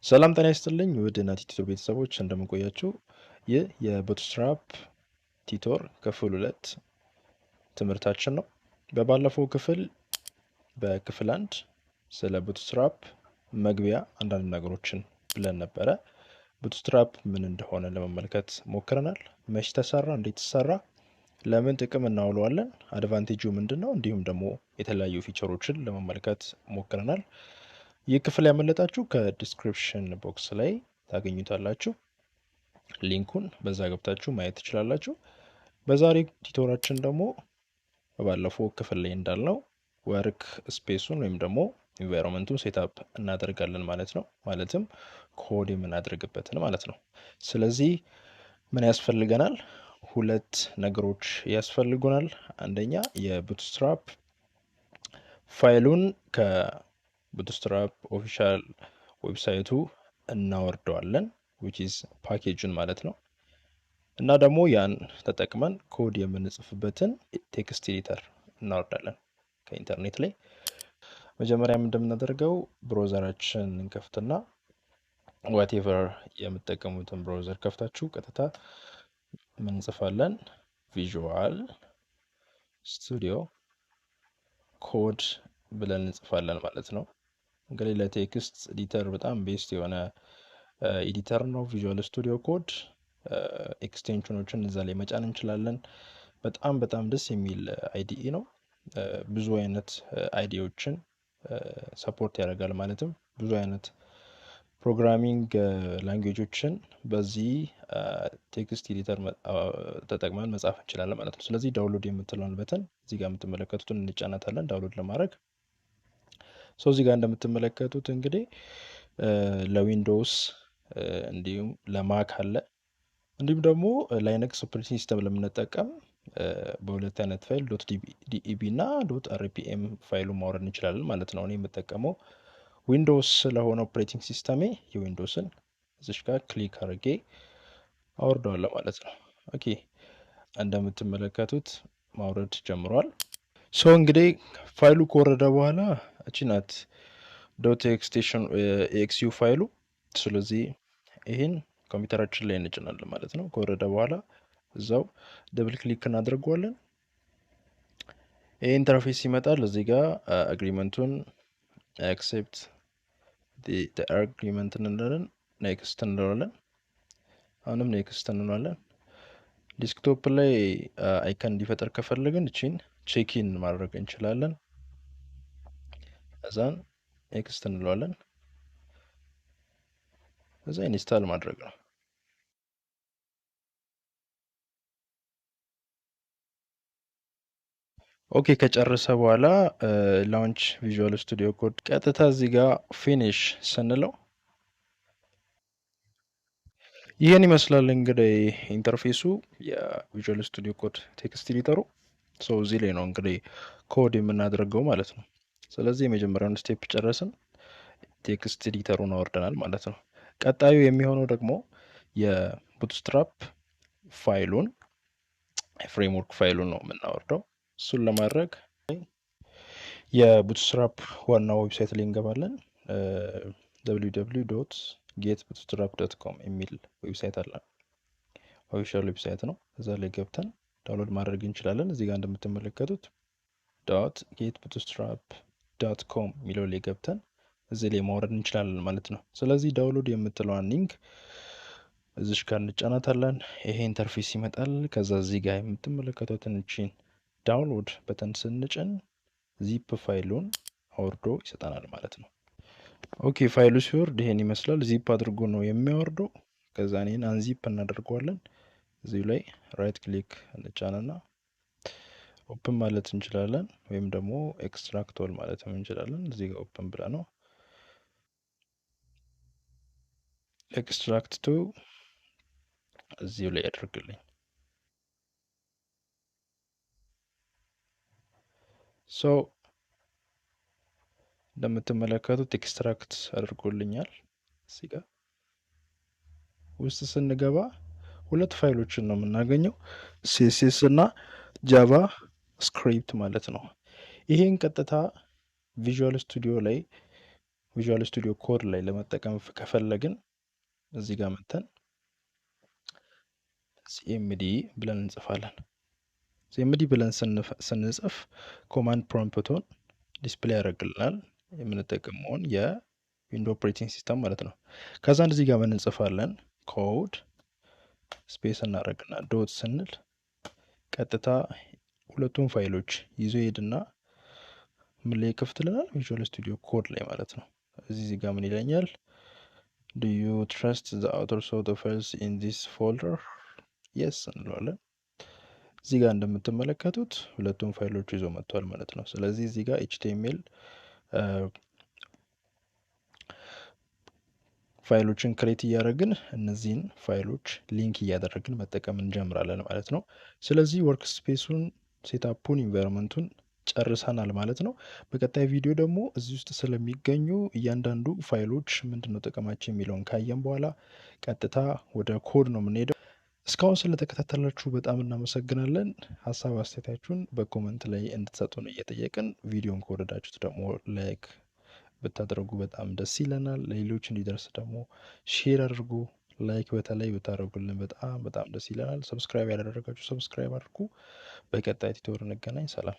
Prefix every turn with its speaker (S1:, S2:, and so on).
S1: ሰላም ጤና ይስጥልኝ ውድ ናቲ ቲቶር ቤተሰቦች እንደምን ቆያችሁ? ይህ የቡትስትራፕ ቲቶር ክፍል 2 ትምህርታችን ነው። በባለፈው ክፍል በክፍል 1 ስለ ቡትስትራፕ መግቢያ አንዳንድ ነገሮችን ብለን ነበረ። ቡትስትራፕ ምን እንደሆነ ለመመልከት ሞክረናል። መች ተሰራ፣ እንዴት ተሰራ፣ ለምን ጥቅም እናውለዋለን፣ አድቫንቴጁ ምንድነው፣ እንዲሁም ደግሞ የተለያዩ ፊቸሮችን ለመመልከት ሞክረናል። ይህ ክፍል ያመለጣችሁ ከዲስክሪፕሽን ቦክስ ላይ ታገኙታላችሁ። ሊንኩን በዛ ገብታችሁ ማየት ትችላላችሁ። በዛሬ ቲቶራችን ደግሞ ባለፈው ክፍል ላይ እንዳልነው ወርክ ስፔሱን ወይም ደግሞ ኢንቫይሮንመንቱን ሴትአፕ እናደርጋለን ማለት ነው። ማለትም ኮድ የምናደርግበትን ማለት ነው። ስለዚህ ምን ያስፈልገናል? ሁለት ነገሮች ያስፈልጉናል። አንደኛ የቡትስትራፕ ፋይሉን ከቡትስትራፕ ኦፊሻል ዌብሳይቱ እናወርደዋለን which is ፓኬጁን ማለት ነው። እና ደግሞ ያን ተጠቅመን ኮድ የምንጽፍበትን ቴክስት ኤዲተር እናወርዳለን ከኢንተርኔት ላይ። መጀመሪያም እንደምናደርገው ብሮዘራችን እንከፍትና ዋቴቨር የምትጠቀሙትን ብሮዘር ከፍታችሁ ቀጥታ ምን እንጽፋለን? ቪዥዋል ስቱዲዮ ኮድ ብለን እንጽፋለን ማለት ነው። እንግዲህ ለቴክስት ኤዲተር በጣም ቤስት የሆነ ኤዲተር ነው ቪዥዋል ስቱዲዮ ኮድ። ኤክስቴንሽኖችን እዛ ላይ መጫን እንችላለን። በጣም ደስ የሚል አይዲኢ ነው። ብዙ አይነት አይዲዎችን ሰፖርት ያደርጋል። ማለትም ብዙ አይነት ፕሮግራሚንግ ላንጉዌጆችን በዚህ ቴክስት ኤዲተር ተጠቅመን መጻፍ እንችላለን ማለት ነው። ስለዚህ ዳውንሎድ የምትለውን በተን እዚህ ጋር የምትመለከቱትን እንጫናታለን ዳውንሎድ ለማድረግ። እዚህ ጋር እንደምትመለከቱት እንግዲህ ለዊንዶውስ እንዲሁም ለማክ አለ። እንዲሁም ደግሞ ላይነክስ ኦፕሬቲንግ ሲስተም ለምንጠቀም በሁለት አይነት ፋይል .deb እና .rpm ፋይሉ ማውረድ እንችላለን ማለት ነው። እኔ የምጠቀመው ዊንዶውስ ስለሆነ ኦፕሬቲንግ ሲስተሜ የዊንዶውስን እዚሽ ጋር ክሊክ አድርጌ አወርደዋለሁ ማለት ነው። ኦኬ እንደምትመለከቱት ማውረድ ጀምሯል። እንግዲህ ፋይሉ ከወረደ በኋላ እቺ ናት .extension ፋይሉ። ስለዚህ ይሄን ኮምፒውተራችን ላይ እንጭናለን ማለት ነው። ከወረደ በኋላ እዛው ደብል ክሊክ እናደርገዋለን። ይሄ ኢንተርፌስ ይመጣል። እዚህ ጋር አግሪመንቱን አክሴፕት the agreement እንላለን፣ ኔክስት እንለዋለን። አሁንም ኔክስት እንለዋለን። ዲስክቶፕ ላይ አይከን እንዲፈጠር ከፈለግን እቺን ቼኪን ማድረግ እንችላለን። እዛን ኔክስት እንለዋለን። እዛ ኢንስታል ማድረግ ነው። ኦኬ ከጨረሰ በኋላ ላውንች ቪዥዋል ስቱዲዮ ኮድ ቀጥታ እዚህ ጋር ፊኒሽ ስንለው ይህን ይመስላል። እንግዲህ ኢንተርፌሱ የቪዥዋል ስቱዲዮ ኮድ ቴክስት ኤዲተሩ እዚህ ላይ ነው እንግዲህ ኮድ የምናደርገው ማለት ነው። ስለዚህ የመጀመሪያውን ስቴፕ ጨረስን፣ ቴክስት ኤዲተሩን አወርደናል ማለት ነው። ቀጣዩ የሚሆነው ደግሞ የቡትስትራፕ ፋይሉን ፍሬምወርክ ፋይሉን ነው የምናወርደው። እሱን ለማድረግ የቡትስትራፕ ዋናው ዌብሳይት ላይ እንገባለን። www.getbootstrap.com የሚል ዌብሳይት አለ። ኦፊሻል ዌብሳይት ነው። እዛ ላይ ገብተን ዳውንሎድ ማድረግ እንችላለን። እዚህ ጋር እንደምትመለከቱት .getbootstrap.com የሚለው ላይ ገብተን እዚህ ላይ ማውረድ እንችላለን ማለት ነው። ስለዚህ ዳውንሎድ የምትለዋን ሊንክ እዚሽ ጋር እንጫናታለን። ይሄ ኢንተርፌስ ይመጣል። ከዛ እዚህ ጋር የምትመለከቱትን እቺን ዳውንሎድ በተን ስንጭን ዚፕ ፋይሉን አውርዶ ይሰጠናል ማለት ነው። ኦኬ ፋይሉ ሲወርድ ይሄን ይመስላል። ዚፕ አድርጎ ነው የሚያወርደው። ከዛ እኔን አንዚፕ እናደርገዋለን። እዚሁ ላይ ራይት ክሊክ እንጫናና ኦፕን ማለት እንችላለን፣ ወይም ደግሞ ኤክስትራክት ኦል ማለት እንችላለን። እዚህ ጋር ኦፕን ብላ ነው ኤክስትራክት ቱ እዚሁ ላይ ያደርግልኝ። እንደምትመለከቱት ኤክስትራክት አድርጎልኛል። እዚህ ጋር ውስጥ ስንገባ ሁለት ፋይሎችን ነው የምናገኘው፣ ሲኤስኤስ እና ጃቫ ስክሪፕት ማለት ነው። ይሄን ቀጥታ ቪዥዋል ስቱዲዮ ላይ ቪዥዋል ስቱዲዮ ኮድ ላይ ለመጠቀም ከፈለግን እዚህ ጋር መተን ሲኤምዲ ብለን እንጽፋለን። ሲኤምዲ ብለን ስንጽፍ ኮማንድ ፕሮምፕቱን ዲስፕሌይ ያደርግልናል የምንጠቀመውን የዊንዶ ኦፕሬቲንግ ሲስተም ማለት ነው። ከዛ እዚህ ጋር ምን እንጽፋለን? ኮድ ስፔስ እናደርግና ዶት ስንል ቀጥታ ሁለቱም ፋይሎች ይዞ ይሄድና ምን ላይ ይከፍትልናል? ቪዥዋል ስቱዲዮ ኮድ ላይ ማለት ነው። እዚህ ጋር ምን ይለኛል? ዱ ዩ ትረስት ዘ አውተርስ ኦፍ ዘ ፋይልስ ኢን ዚስ ፎልደር? የስ እንለዋለን። እዚህ ጋር እንደምትመለከቱት ሁለቱም ፋይሎች ይዞ መጥቷል ማለት ነው። ስለዚህ እዚህ ጋር ኤችቲኤምኤል ፋይሎችን ክሬት እያደረግን እነዚህን ፋይሎች ሊንክ እያደረግን መጠቀም እንጀምራለን ማለት ነው። ስለዚህ ወርክ ስፔሱን፣ ሴታፑን፣ ኢንቫይሮንመንቱን ጨርሰናል ማለት ነው። በቀጣይ ቪዲዮ ደግሞ እዚህ ውስጥ ስለሚገኙ እያንዳንዱ ፋይሎች ምንድነው ጥቅማቸው የሚለውን ካየን በኋላ ቀጥታ ወደ ኮድ ነው የምንሄደው። እስካሁን ስለተከታተላችሁ በጣም እናመሰግናለን። ሀሳብ አስተያየታችሁን በኮመንት ላይ እንድትሰጡን እየጠየቅን ቪዲዮን ከወደዳችሁት ደግሞ ላይክ ብታደርጉ በጣም ደስ ይለናል። ለሌሎች እንዲደርስ ደግሞ ሼር አድርጉ። ላይክ በተለይ ብታደርጉልን በጣም ደስ ይለናል። ሰብስክራይብ ያላደረጋችሁ ሰብስክራይብ አድርጉ። በቀጣይ ቲቶር እንገናኝ። ሰላም።